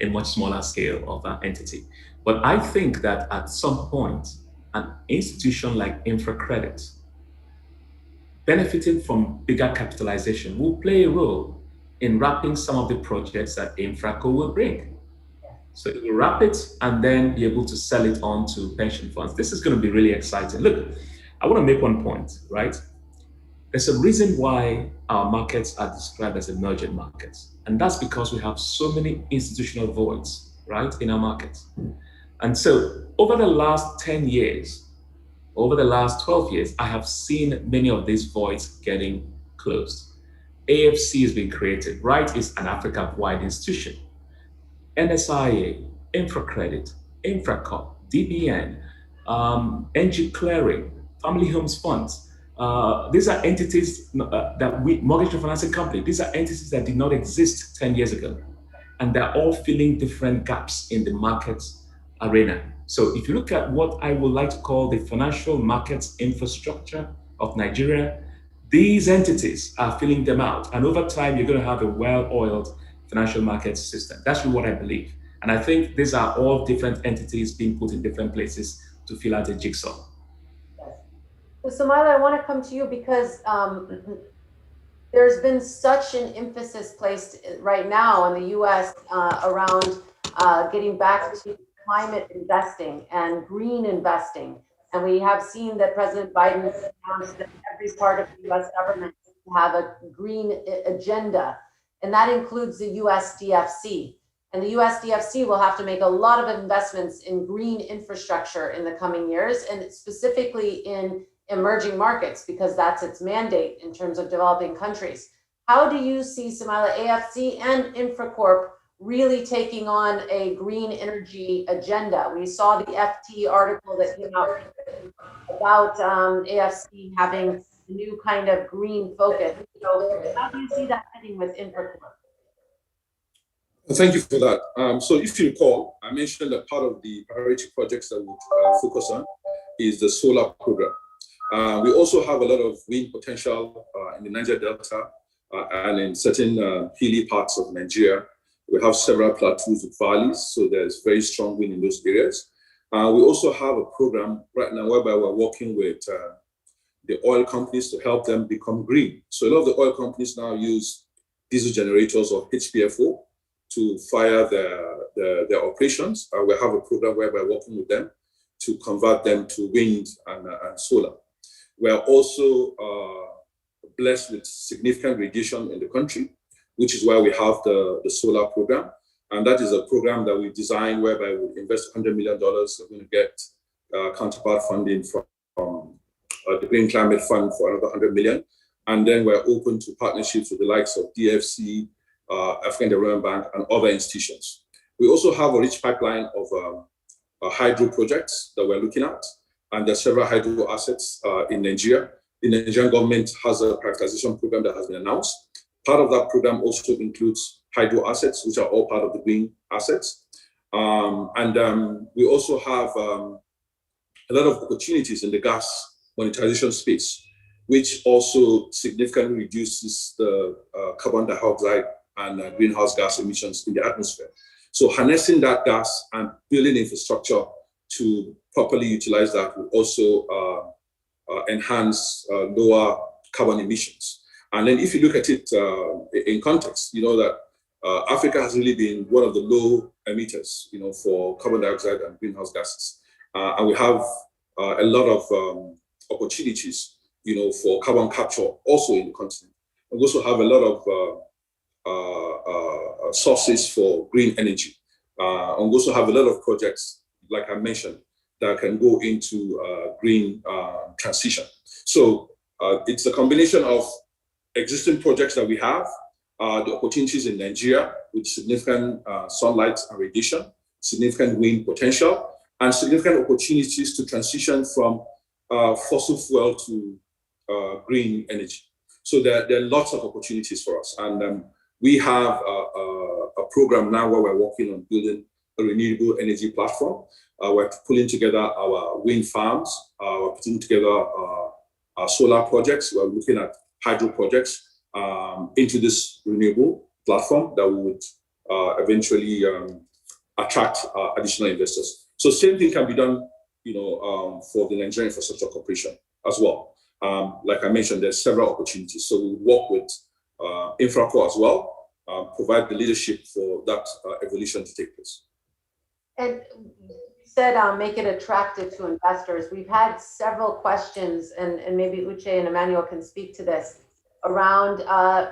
much smaller scale of an entity. But I think that at some point, an institution like InfraCredit, benefiting from bigger capitalization, will play a role in wrapping some of the projects that InfraCo will bring. So it will wrap it and then be able to sell it on to pension funds. This is going to be really exciting. Look, I want to make one point, right? There's a reason why our markets are described as emerging markets. And that's because we have so many institutional voids, right, in our markets. And so over the last 10 years, over the last 12 years, I have seen many of these voids getting closed. AFC has been created, right? It's an Africa-wide institution. NSIA, InfraCredit, InfraCorp, DBN, NG Clearing, Family Homes Funds. These are entities mortgage refinancing company. These are entities that did not exist 10 years ago. And they're all filling different gaps in the markets arena. So if you look at what I would like to call the financial markets infrastructure of Nigeria, these entities are filling them out. And over time, you're going to have a well-oiled financial markets system. That's really what I believe. And I think these are all different entities being put in different places to fill out a jigsaw. Yes. So Sumaila, I want to come to you because there's been such an emphasis placed right now in the US around getting back to climate investing and green investing. And we have seen that President Biden has announced that every part of the US government will have a green agenda. And that includes the USDFC. And the USDFC will have to make a lot of investments in green infrastructure in the coming years, and specifically in emerging markets, because that's its mandate in terms of developing countries. How do you see, Sumaila, AFC and InfraCorp really taking on a green energy agenda? We saw the FT article that came out about AFC having a new kind of green focus. So how do you see that fitting with InfraCorp? Thank you for that. So if you recall, I mentioned that part of the priority projects that we focus on is the solar program. We also have a lot of wind potential in the Niger Delta and in certain hilly parts of Nigeria. We have several plateaus with valleys, so there's very strong wind in those areas. We also have a program right now whereby we're working with the oil companies to help them become green. So a lot of the oil companies now use diesel generators or HPFO to fire their operations. We have a program where we're working with them to convert them to wind and solar. We are also blessed with significant radiation in the country, which is why we have the solar program. And that is a program that we designed whereby we invest $100 million. We're going to get counterpart funding from the Green Climate Fund for another 100 million. And then we're open to partnerships with the likes of DFC, African Development Bank, and other institutions. We also have a rich pipeline of hydro projects that we're looking at. And there are several hydro assets in Nigeria. The Nigerian government has a privatization program that has been announced. Part of that program also includes hydro assets, which are all part of the green assets. We also have a lot of opportunities in the gas monetization space. which also significantly reduces the carbon dioxide and greenhouse gas emissions in the atmosphere. So harnessing that gas and building infrastructure to properly utilize that will also enhance lower carbon emissions. And then if you look at it in context, you know that Africa has really been one of the low emitters, you know, for carbon dioxide and greenhouse gases. And we have a lot of opportunities, you know, for carbon capture also in the continent. And we also have a lot of sources for green energy. And we also have a lot of projects, like I mentioned, that can go into green transition. So it's a combination of existing projects that we have, the opportunities in Nigeria with significant sunlight and radiation, significant wind potential, and significant opportunities to transition from fossil fuel to green energy. So there are lots of opportunities for us. And we have a program now where we're working on building a renewable energy platform. We're pulling together our wind farms, we're putting together our solar projects, we're looking at hydro projects into this renewable platform that would eventually attract additional investors. So same thing can be done, you know, for the Nigerian Infrastructure Corporation as well. Like I mentioned, there's several opportunities. So we work with InfraCorp as well, provide the leadership for that evolution to take place. And you said make it attractive to investors. We've had several questions, and maybe Uche and Emmanuel can speak to this, around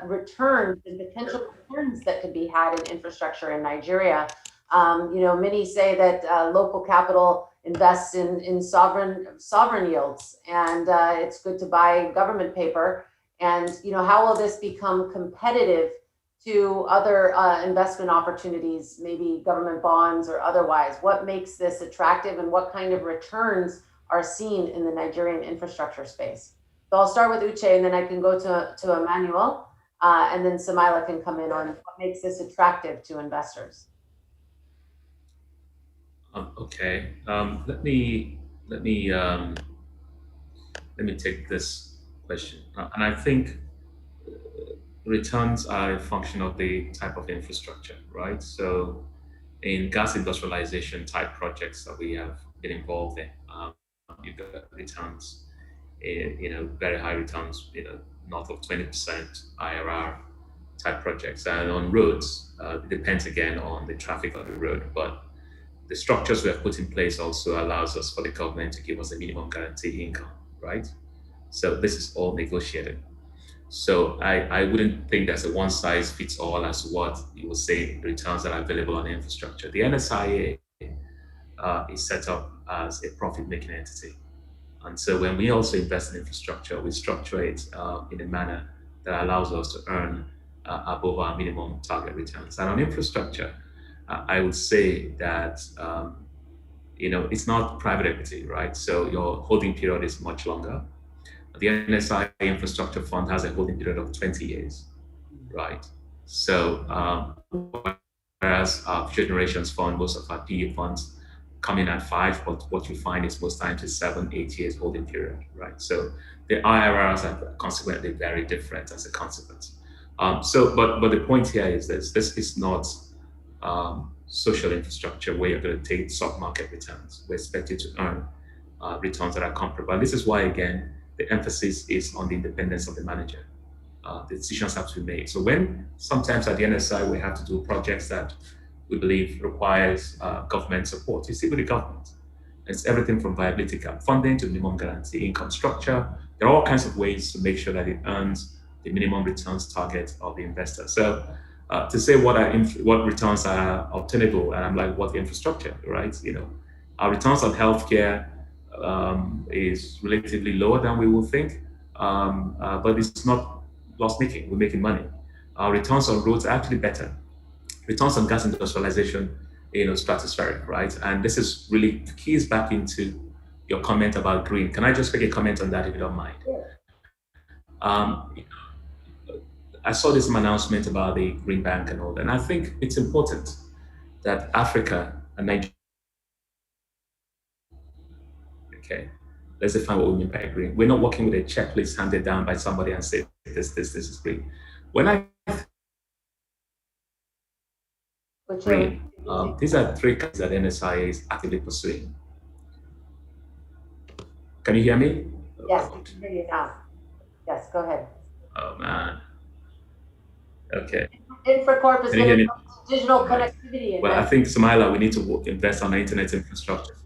returns and potential returns that could be had in infrastructure in Nigeria. You know, many say that local capital invests in sovereign yields, and it's good to buy government paper. And you know, how will this become competitive to other investment opportunities, maybe government bonds or otherwise? What makes this attractive, and what kind of returns are seen in the Nigerian infrastructure space? So I'll start with Uche, and then I can go to Emmanuel, and then Samaila can come in on what makes this attractive to investors. Okay, let me take this question, and I think returns are a function of the type of infrastructure, right? So in gas industrialization type projects that we have been involved in, you've got returns, you know, very high returns, you know, north of 20% IRR type projects. And on roads, it depends again on the traffic on the road, but the structures we have put in place also allows us for the government to give us a minimum guaranteed income, right? So this is all negotiated. So I wouldn't think there's a one size fits all as to what you would say returns that are available on infrastructure. The NSIA is set up as a profit-making entity. And so when we also invest in infrastructure, we structure it in a manner that allows us to earn above our minimum target returns. And on infrastructure, I would say that you know, it's not private equity, right? So your holding period is much longer. The NSI Infrastructure Fund has a holding period of 20 years, right? So whereas our Generations Fund, most of our PE funds come in at 5, but what you find is most times is 7, 8 years holding period, right? So the IRRs are consequently very different as a consequence. But the point here is this is not social infrastructure where you're going to take sub-market returns. We're expected to earn returns that are comparable. And this is why, again, the emphasis is on the independence of the manager. The decisions have to be made. So when sometimes at the NSI we have to do projects that we believe requires government support, you see with the government. It's everything from viability gap funding to minimum guarantee income structure. There are all kinds of ways to make sure that it earns the minimum returns target of the investor. So to say what returns are obtainable, and I'm like, what infrastructure, right? You know, our returns on healthcare is relatively lower than we would think, but it's not loss-making. We're making money. Our returns on roads are actually better. Returns on gas industrialization, you know, stratospheric, right? And this is really keys back into your comment about green. Can I just make a comment on that if you don't mind? I saw this announcement about the Green Bank and all that, and I think it's important that Africa and Nigeria, okay, let's define what we mean by green. We're not working with a checklist handed down by somebody and say, this is green. When I green, these are 3 kinds that NSIA is actively pursuing. Can you hear me? Yes, I can hear you now. Yes, go ahead. Oh man. Okay. InfraCorp is going to digital right. connectivity. Well, I think, Samaila, we need to invest on our internet infrastructure.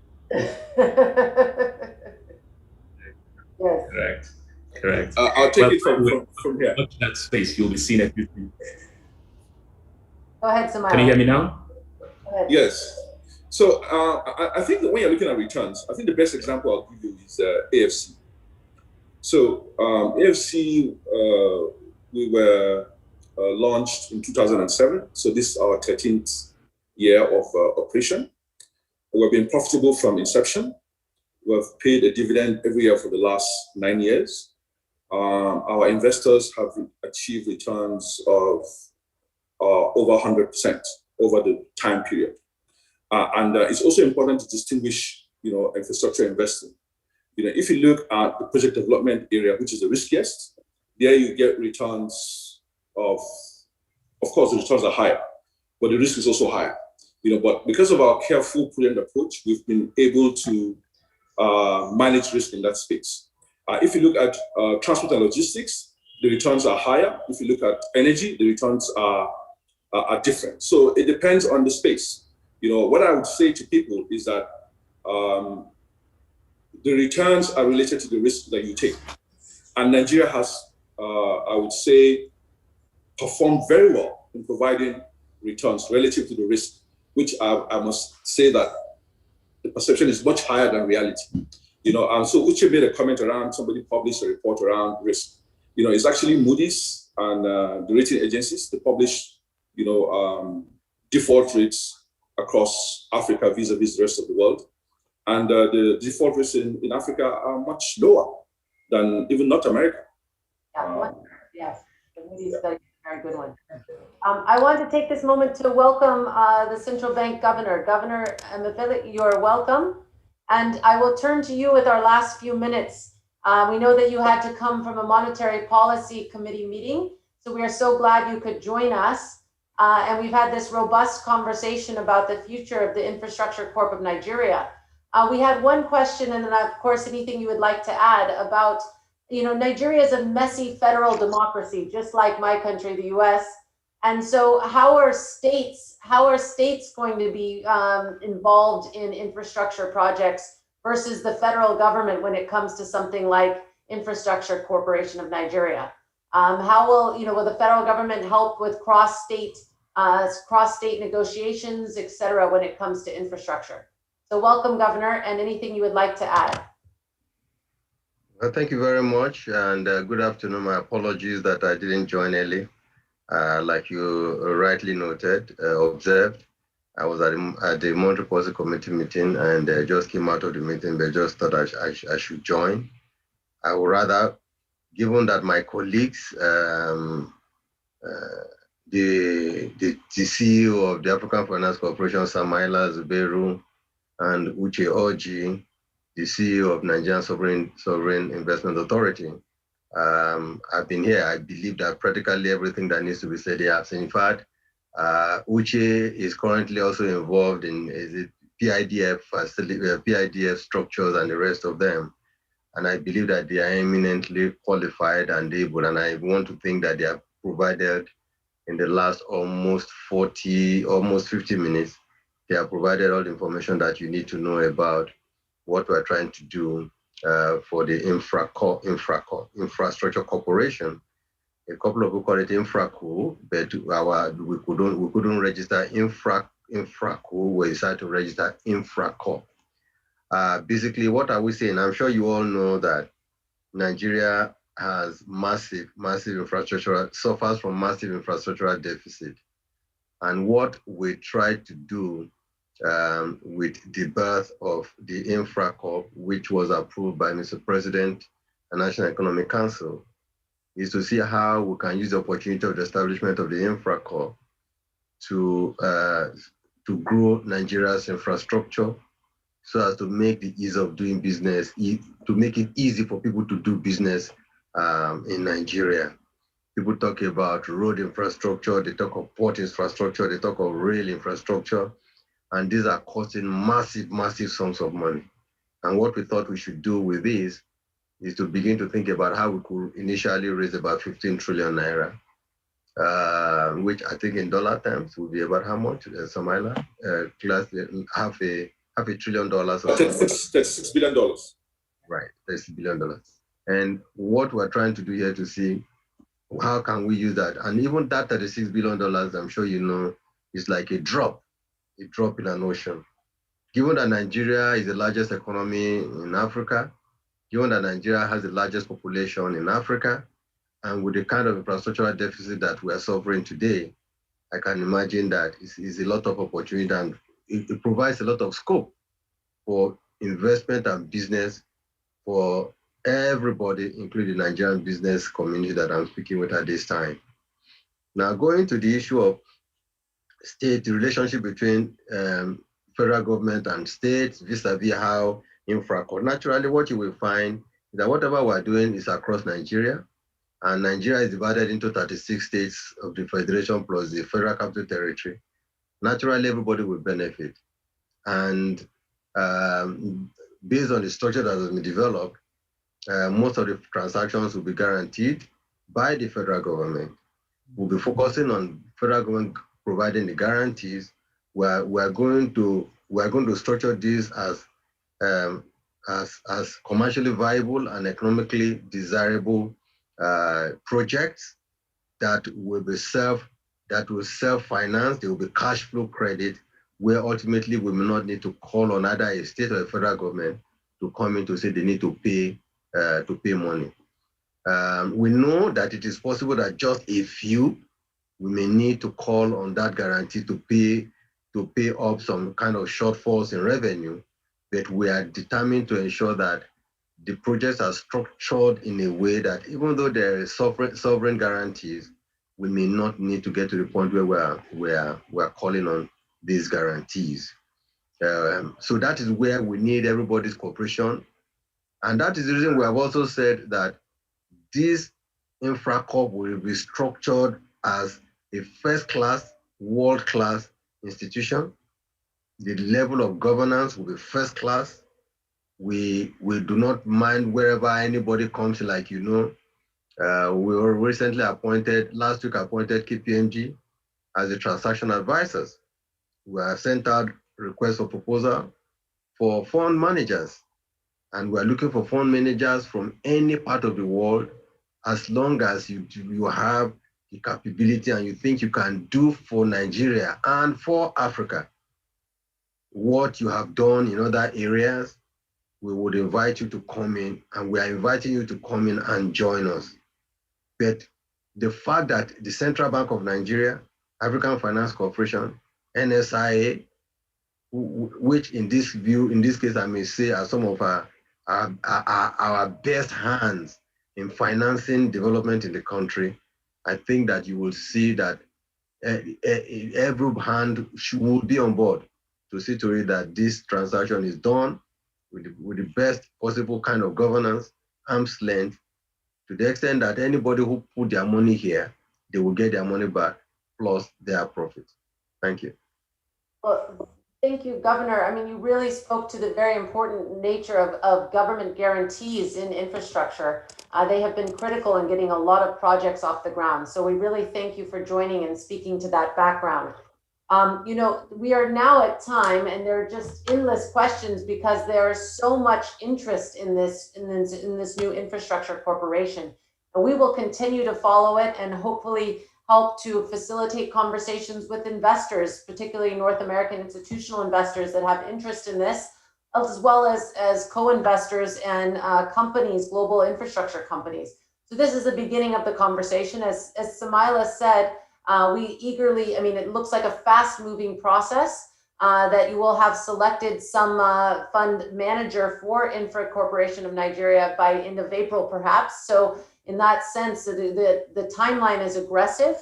Yes. Correct. I'll take it from here. Watch that space, you'll be seeing everything. Go ahead, Samaila. Can you hear me now? Go ahead. Yes. So I think that when you're looking at returns, I think the best example I'll give you is AFC. So AFC, we were launched in 2007. So this is our 13th year of operation. We've been profitable from inception. We've paid a dividend every year for the last 9 years. Our investors have achieved returns of over 100% over the time period. And it's also important to distinguish, infrastructure investing. If you look at the project development area, which is the riskiest, there you get returns of course, the returns are higher, but the risk is also higher. But because of our careful, prudent approach, we've been able to manage risk in that space. If you look at transport and logistics, the returns are higher. If you look at energy, the returns are different. So it depends on the space. What I would say to people is that the returns are related to the risk that you take. And Nigeria has, I would say, performed very well in providing returns relative to the risk, which I must say that the perception is much higher than reality. So Uche made a comment around, somebody published a report around risk. It's actually Moody's and the rating agencies, they publish, default rates across Africa vis-a-vis the rest of the world. And the default rates in Africa are much lower than even North America. Yes, the Moody's study is a very good one. I want to take this moment to welcome the central bank governor. Governor Mafele, you're welcome. And I will turn to you with our last few minutes. We know that you had to come from a monetary policy committee meeting, so we are so glad you could join us. And we've had this robust conversation about the future of the InfraCorp Corp of Nigeria. We had one question, and then of course, anything you would like to add about, Nigeria is a messy federal democracy, just like my country, the US. And so how are states going to be involved in infrastructure projects versus the federal government when it comes to something like InfraCorp Corporation of Nigeria? How will the federal government help with cross-state negotiations, et cetera, when it comes to infrastructure? So welcome, Governor, and anything you would like to add. Well, thank you very much, and good afternoon. My apologies that I didn't join early. Like you rightly observed, I was at the Monetary Policy Committee meeting and just came out of the meeting, but just thought I should join. I would rather, given that my colleagues, the CEO of the African Finance Corporation, Samaila Zubeiru, and Uche Oji, the CEO of Nigerian Sovereign Investment Authority, I've been here. I believe that practically everything that needs to be said here. So in fact, Uche is currently also involved in PIDF structures and the rest of them. And I believe that they are eminently qualified and able. And I want to think that they have provided in the last almost 50 minutes, they have provided all the information that you need to know about what we're trying to do for the Infrastructure Corporation. A couple of people call it InfraCorp, but we couldn't register InfraCorp. We decided to register InfraCorp. Basically, what are we saying? I'm sure you all know that Nigeria has massive infrastructure, suffers from massive infrastructural deficit. And what we try to do with the birth of the InfraCorp, which was approved by Mr. President and National Economic Council, is to see how we can use the opportunity of the establishment of the InfraCorp to grow Nigeria's infrastructure so as to make the ease of doing business, to make it easy for people to do business in Nigeria. People talk about road infrastructure, they talk of port infrastructure, they talk of rail infrastructure, and these are costing massive, massive sums of money. And what we thought we should do with this is to begin to think about how we could initially raise about 15 trillion naira, which I think in dollar terms would be about how much, Samaila? Class, half a trillion dollars. Or $36 billion. Right, $36 billion. And what we're trying to do here to see how can we use that? And even that $36 billion, I'm sure you know, is like a drop in an ocean. Given that Nigeria is the largest economy in Africa, given that Nigeria has the largest population in Africa, and with the kind of infrastructural deficit that we are suffering today, I can imagine that it's a lot of opportunity, and it provides a lot of scope for investment and business for everybody, including the Nigerian business community that I'm speaking with at this time. Now, going to the issue of state, the relationship between federal government and states vis-a-vis how InfraCorp. Naturally, what you will find is that whatever we're doing is across Nigeria, and Nigeria is divided into 36 states of the federation plus the federal capital territory. Naturally, everybody will benefit. And based on the structure that has been developed, most of the transactions will be guaranteed by the federal government. We'll be focusing on federal government providing the guarantees. We're going to structure this as commercially viable and economically desirable projects that will self-finance. They will be cash flow credit, where ultimately we may not need to call on either a state or a federal government to come in to say they need to pay money. We know that it is possible that just a few, we may need to call on that guarantee to pay up some kind of shortfalls in revenue, but we are determined to ensure that the projects are structured in a way that even though there is sovereign guarantees, we may not need to get to the point where we're calling on these guarantees. So that is where we need everybody's cooperation. And that is the reason we have also said that this InfraCorp will be structured as a first-class, world-class institution. The level of governance will be first-class. We do not mind wherever anybody comes, like you know. We were recently last week appointed KPMG as the transaction advisors. We have sent out requests for proposal for fund managers. And we're looking for fund managers from any part of the world, as long as you have the capability and you think you can do for Nigeria and for Africa what you have done in other areas. We would invite you to come in, and we are inviting you to come in and join us. But the fact that the Central Bank of Nigeria, African Finance Corporation, NSIA, which in this case, I may say are some of our best hands in financing development in the country, I think that you will see that every hand will be on board to see to it that this transaction is done with the best possible kind of governance, arm's length, to the extent that anybody who put their money here, they will get their money back plus their profit. Thank you. Well, thank you, Governor. I mean, you really spoke to the very important nature of government guarantees in infrastructure. They have been critical in getting a lot of projects off the ground. So we really thank you for joining and speaking to that background. You know, we are now at time, and there are just endless questions because there is so much interest in this new infrastructure corporation. And we will continue to follow it and hopefully help to facilitate conversations with investors, particularly North American institutional investors that have interest in this, as well as co-investors and companies, global infrastructure companies. So this is the beginning of the conversation. As Samaila said, we eagerly, I mean, it looks like a fast moving process that you will have selected some fund manager for InfraCorporation of Nigeria by end of April, perhaps. So in that sense, the timeline is aggressive,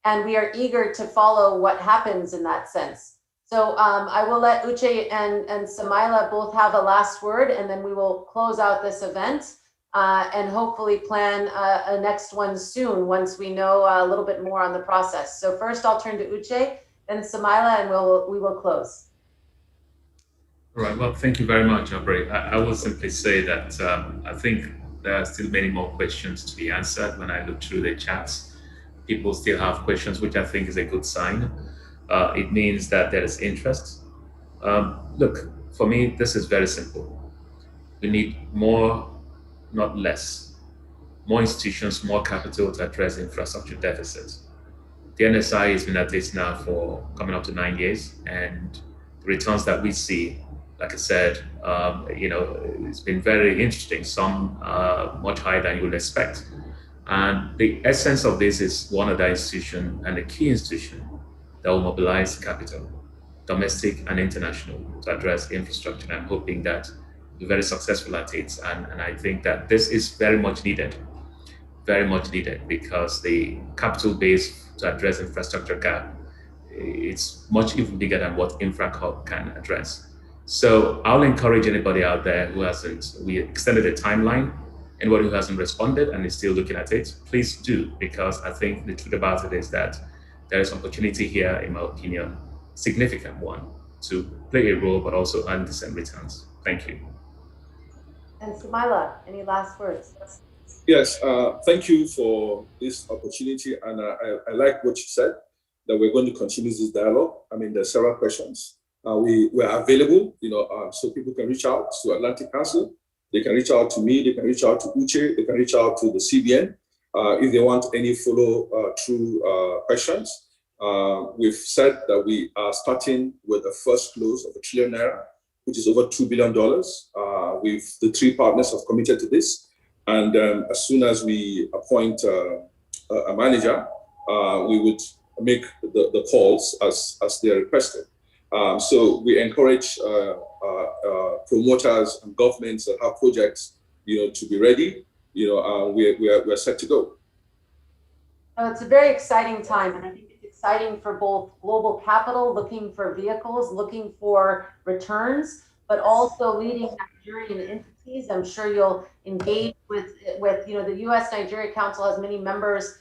and we are eager to follow what happens in that sense. So I will let Uche and Samaila both have a last word, and then we will close out this event and hopefully plan a next one soon once we know a little bit more on the process. So first I'll turn to Uche, then Samaila, and we will close. All right. Well, thank you very much, Aubrey. I will simply say that I think there are still many more questions to be answered when I look through the chats. People still have questions, which I think is a good sign. It means that there is interest. Look, for me, this is very simple. We need more, not less. More institutions, more capital to address infrastructure deficits. The NSI has been at this now for coming up to 9 years, and the returns that we see, like I said, it's been very interesting. Some much higher than you would expect. And the essence of this is one other institution and a key institution that will mobilize capital, domestic and international, to address infrastructure. And I'm hoping that we're very successful at it. And I think that this is very much needed, because the capital base to address infrastructure gap, it's much even bigger than what InfraCorp can address. So I'll encourage anybody out there who hasn't, we extended the timeline, anybody who hasn't responded and is still looking at it, please do, because I think the truth about it is that there is opportunity here, in my opinion, significant one, to play a role, but also earn decent returns. Thank you. And Samaila, any last words? Yes, thank you for this opportunity. And I like what you said, that we're going to continue this dialogue. I mean, there's several questions. We are available, so people can reach out to Atlantic Council. They can reach out to me. They can reach out to Uche. They can reach out to the CBN if they want any follow-through questions. We've said that we are starting with a first close of ₦1 trillion, which is over $2 billion. With the three partners have committed to this. And as soon as we appoint a manager, we would make the calls as they're requested. So we encourage promoters and governments that have projects, to be ready. We're set to go. It's a very exciting time, and I think it's exciting for both global capital looking for vehicles, looking for returns, but also leading Nigerian entities. I'm sure you'll engage with the U.S. Nigeria Council has many members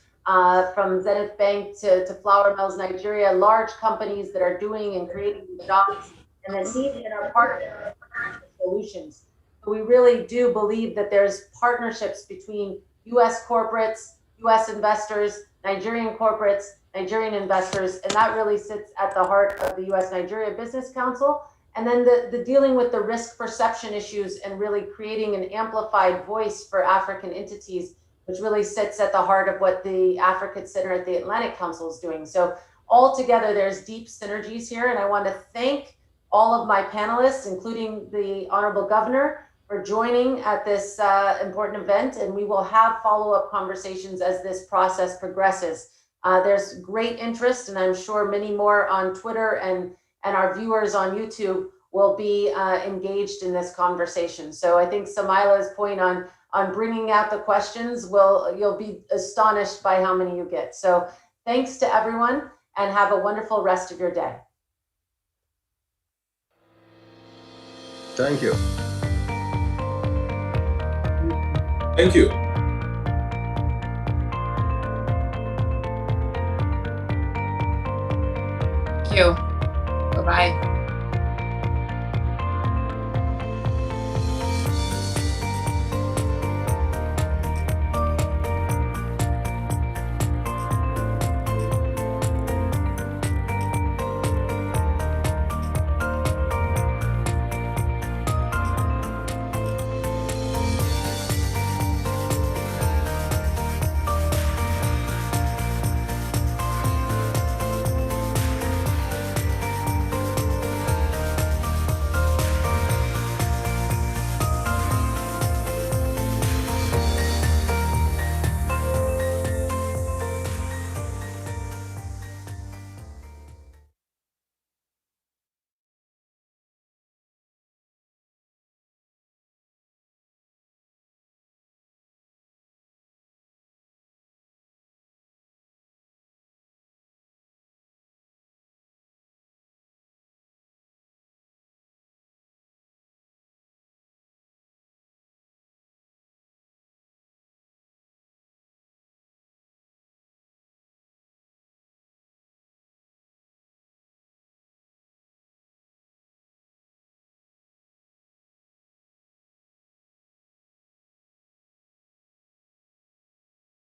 from Zenith Bank to Flour Mills Nigeria, large companies that are doing and creating jobs and that need and are part of solutions. So we really do believe that there's partnerships between U.S. corporates, U.S. investors, Nigerian corporates, Nigerian investors, and that really sits at the heart of the U.S. Nigeria Business Council. And then the dealing with the risk perception issues and really creating an amplified voice for African entities, which really sits at the heart of what the Africa Center at the Atlantic Council is doing. So altogether, there's deep synergies here. And I want to thank all of my panelists, including the Honorable Governor, for joining at this important event. And we will have follow-up conversations as this process progresses. There's great interest, and I'm sure many more on Twitter and our viewers on YouTube will be engaged in this conversation. So I think Samaila's point on bringing out the questions, you'll be astonished by how many you get. So thanks to everyone, and have a wonderful rest of your day. Thank you. Thank you. Thank you. Bye-bye.